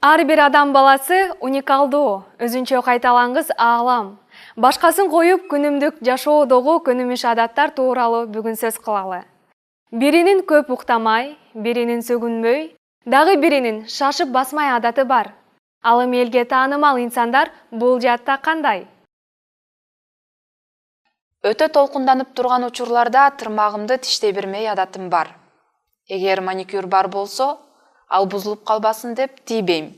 Ар бир адам баласы уникалдуу, өзүнчө кайталангыс аалам. Башкасын коюп күнүмдүк жашоодогу көнүмүш адаттар тууралуу бүгүн сөз кылалы. Биринин көп уктамай, биринин сөгүнбөй, дагы биринин шашып басмай адаты бар. Ал эми элге таанымал инсандар бул жаатта кандай? Өтө толкунданып турган учурларда тырмагымды тиштей бермей адатым бар. Эгер маникюр бар болсо, ал бузулуп калбасын деп тийбейм.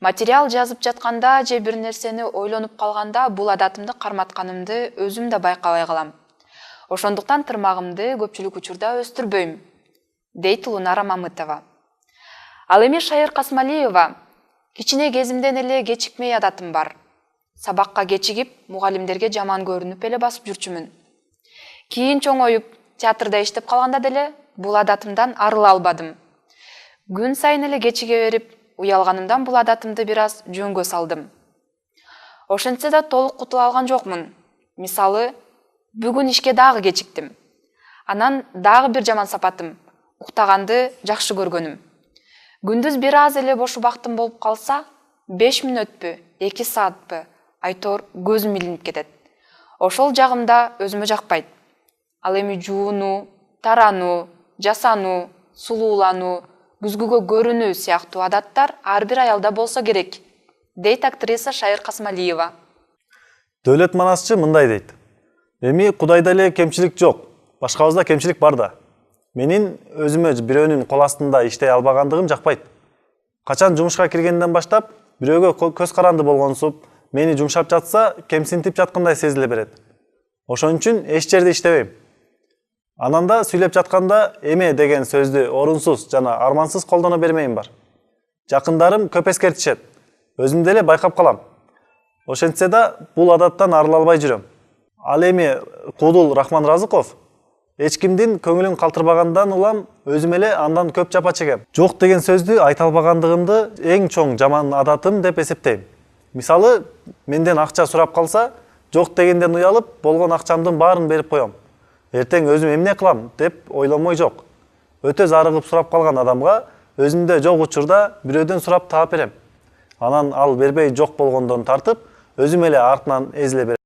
Материал жазып жатканда же бир нерсени ойлонуп калганда бул адатымды карматканымды өзүм да байкабай калам. Ошондуктан тырмагымды көпчүлүк учурда өстүрбөйм, дейт Улунара Мамытова. Ал эми Шайыр Касмалиева: кичине кезимден эле кечикмей адатым бар. Сабакка кечигип, мугалимдерге жаман көрүнүп эле басып жүрчүмүн. Кийин чоңоюп, театрда иштеп калганда деле бул адатымдан арыла албадым. Күн сайын эле кечиге берип, уялганымдан бул адатымды бир аз жөнгө салдым. Ошентсе да толук кутула алган жокмун. Мисалы, бүгүн ишке дагы кечиктим. Анан дагы бир жаман сапатым: уктаганды жакшы көргөнүм. Күндүз бир аз эле бош убактым болуп калса, 5 мүнөтпү, 2 саатпы, айтор көзүм илинип кетет. Ошол жагымда өзүмө жакпайт. Ал эми жууну, тарануу, жасануу, сулуулануу, күзгүгө көрүнүү сыяктуу адаттар ар бир аялда болсо керек, дейт актриса Шайыр Касмалиева. Дөөлөт Манасчы мындай дейт: эми Кудайда эле кемчилик жок, башкабызда кемчилик бар да. Менин өзүмө бирөөнүн кол астында иштей албагандыгым жакпайт. Качан жумушка киргенден баштап бирөөгө көз каранды болгонсуп, мени жумшап жатса, кемсинтип жаткандай сезиле берет. Ошон үчүн эч жерде иштебейм. Анан да сүйлөп жатканда эме деген сөздү орунсуз жана армансыз колдоно бермейм бар. Жакындарым көп эскертишет, өзүм деле байкап калам. Ошентсе да бул адаттан арыла албай жүрөм. Ал эми Куудул Рахман Разыков: эч кимдин көңүлүн калтырбагандан улам өзүм эле андан көп жапа чегем. Жок деген сөздү айта албагандыгымды эң чоң жаман адатым деп эсептейм. Мисалы, менден акча сурап калса, жок дегенден уялып, болгон акчамдын баарын берип коем. Эртең өзүм эмне кылам деп ойлонмой жок. Өтө зарыгып сурап калган адамга өзүмдө жок учурда бирөөдөн сурап таап берем. Анан ал бербей жок болгондон тартып, өзүм эле артынан эзиле берем.